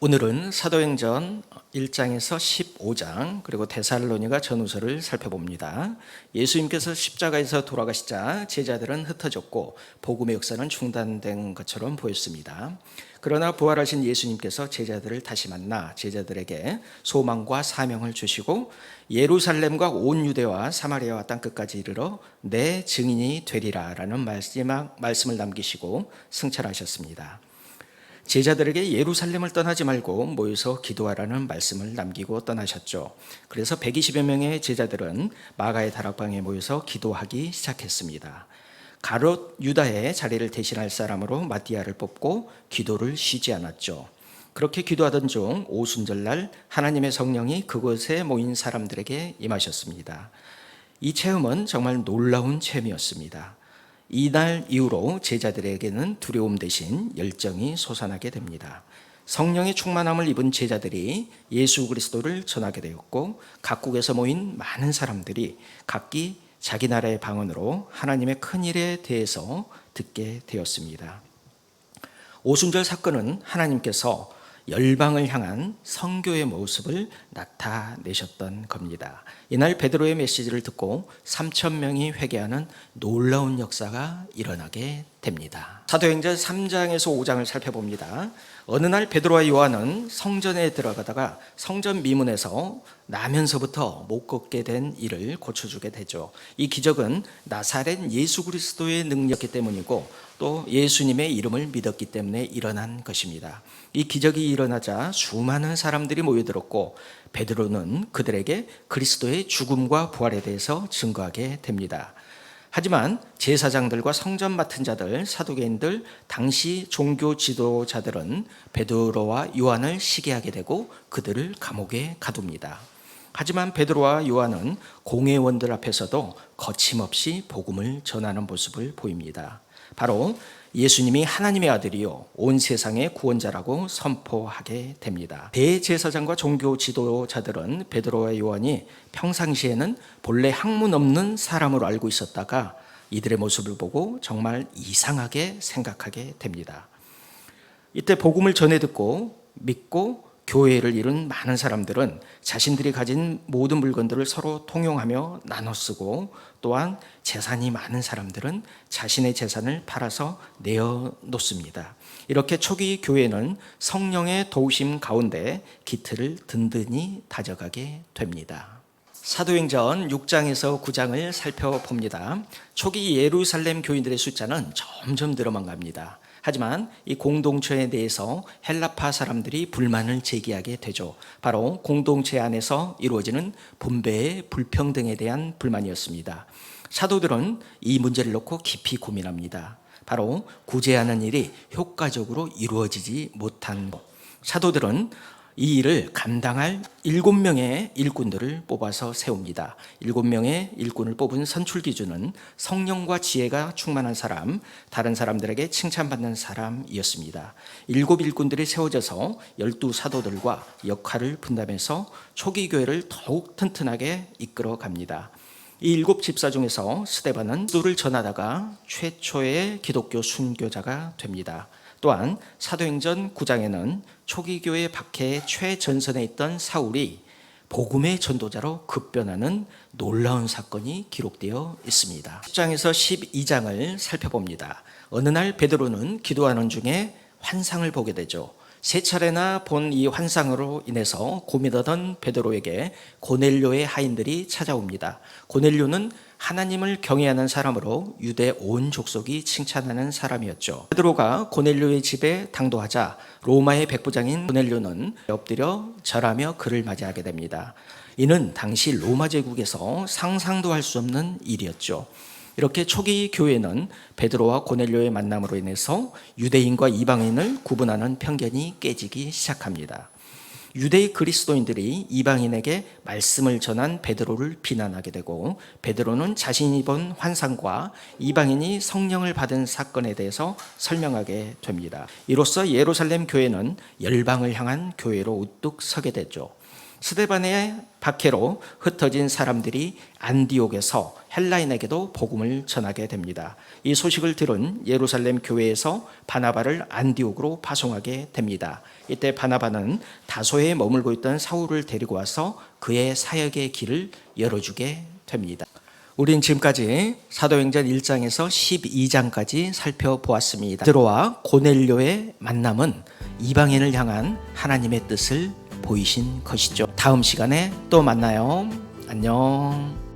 오늘은 사도행전 1장에서 15장 그리고 데살로니가 전후서를 살펴봅니다. 예수님께서 십자가에서 돌아가시자 제자들은 흩어졌고 복음의 역사는 중단된 것처럼 보였습니다. 그러나 부활하신 예수님께서 제자들을 다시 만나 제자들에게 소망과 사명을 주시고 예루살렘과 온 유대와 사마리아와 땅끝까지 이르러 내 증인이 되리라 라는 마지막 말씀을 남기시고 승천하셨습니다. 제자들에게 예루살렘을 떠나지 말고 모여서 기도하라는 말씀을 남기고 떠나셨죠. 그래서 120여 명의 제자들은 마가의 다락방에 모여서 기도하기 시작했습니다. 가롯 유다의 자리를 대신할 사람으로 마띠아를 뽑고 기도를 쉬지 않았죠. 그렇게 기도하던 중 오순절날 하나님의 성령이 그곳에 모인 사람들에게 임하셨습니다. 이 체험은 정말 놀라운 체험이었습니다. 이날 이후로 제자들에게는 두려움 대신 열정이 솟아나게 됩니다. 성령의 충만함을 입은 제자들이 예수 그리스도를 전하게 되었고 각국에서 모인 많은 사람들이 각기 자기 나라의 방언으로 하나님의 큰 일에 대해서 듣게 되었습니다. 오순절 사건은 하나님께서 열방을 향한 선교의 모습을 나타내셨던 겁니다. 이날 베드로의 메시지를 듣고 3,000명이 회개하는 놀라운 역사가 일어나게 됩니다. 사도행전 3장에서 5장을 살펴봅니다. 어느 날 베드로와 요한은 성전에 들어가다가 성전 미문에서 나면서부터 못 걷게 된 이를 고쳐주게 되죠. 이 기적은 나사렛 예수 그리스도의 능력이기 때문이고 또 예수님의 이름을 믿었기 때문에 일어난 것입니다. 이 기적이 일어나자 수많은 사람들이 모여들었고 베드로는 그들에게 그리스도의 죽음과 부활에 대해서 증거하게 됩니다. 하지만 제사장들과 성전 맡은 자들, 사두개인들, 당시 종교 지도자들은 베드로와 요한을 시기하게 되고 그들을 감옥에 가둡니다. 하지만 베드로와 요한은 공회원들 앞에서도 거침없이 복음을 전하는 모습을 보입니다. 바로 예수님이 하나님의 아들이요 온 세상의 구원자라고 선포하게 됩니다. 대제사장과 종교 지도자들은 베드로와 요한이 평상시에는 본래 학문 없는 사람으로 알고 있었다가 이들의 모습을 보고 정말 이상하게 생각하게 됩니다. 이때 복음을 전해 듣고 믿고 교회를 이룬 많은 사람들은 자신들이 가진 모든 물건들을 서로 통용하며 나눠 쓰고 또한 재산이 많은 사람들은 자신의 재산을 팔아서 내어놓습니다. 이렇게 초기 교회는 성령의 도우심 가운데 기틀을 든든히 다져가게 됩니다. 사도행전 6장에서 9장을 살펴봅니다. 초기 예루살렘 교인들의 숫자는 점점 늘어만 갑니다. 하지만 이 공동체에 대해서 헬라파 사람들이 불만을 제기하게 되죠. 바로 공동체 안에서 이루어지는 분배의 불평등에 대한 불만이었습니다. 사도들은 이 문제를 놓고 깊이 고민합니다. 바로 구제하는 일이 효과적으로 이루어지지 못한 것. 사도들은 이 일을 감당할 7명의 일꾼들을 뽑아서 세웁니다. 7명의 일꾼을 뽑은 선출 기준은 성령과 지혜가 충만한 사람, 다른 사람들에게 칭찬받는 사람이었습니다. 7 일꾼들이 세워져서 12 사도들과 역할을 분담해서 초기 교회를 더욱 튼튼하게 이끌어 갑니다. 이 7 집사 중에서 스데반은 기도를 전하다가 최초의 기독교 순교자가 됩니다. 또한 사도행전 9장에는 초기 교회 박해의 최전선에 있던 사울이 복음의 전도자로 급변하는 놀라운 사건이 기록되어 있습니다. 10장에서 12장을 살펴봅니다. 어느 날 베드로는 기도하는 중에 환상을 보게 되죠. 3차례나 본 이 환상으로 인해서 고민하던 베드로에게 고넬료의 하인들이 찾아옵니다. 고넬료는 하나님을 경외하는 사람으로 유대 온 족속이 칭찬하는 사람이었죠. 베드로가 고넬료의 집에 당도하자 로마의 백부장인 고넬료는 엎드려 절하며 그를 맞이하게 됩니다. 이는 당시 로마 제국에서 상상도 할 수 없는 일이었죠. 이렇게 초기 교회는 베드로와 고넬료의 만남으로 인해서 유대인과 이방인을 구분하는 편견이 깨지기 시작합니다. 유대의 그리스도인들이 이방인에게 말씀을 전한 베드로를 비난하게 되고 베드로는 자신이 본 환상과 이방인이 성령을 받은 사건에 대해서 설명하게 됩니다. 이로써 예루살렘 교회는 열방을 향한 교회로 우뚝 서게 되죠. 스데반의 박해로 흩어진 사람들이 안디옥에서 헬라인에게도 복음을 전하게 됩니다. 이 소식을 들은 예루살렘 교회에서 바나바를 안디옥으로 파송하게 됩니다. 이때 바나바는 다소에 머물고 있던 사울을 데리고 와서 그의 사역의 길을 열어주게 됩니다. 우린 지금까지 사도행전 1장에서 12장까지 살펴보았습니다. 베드로와 고넬료의 만남은 이방인을 향한 하나님의 뜻을 보이신 것이죠. 다음 시간에 또 만나요. 안녕.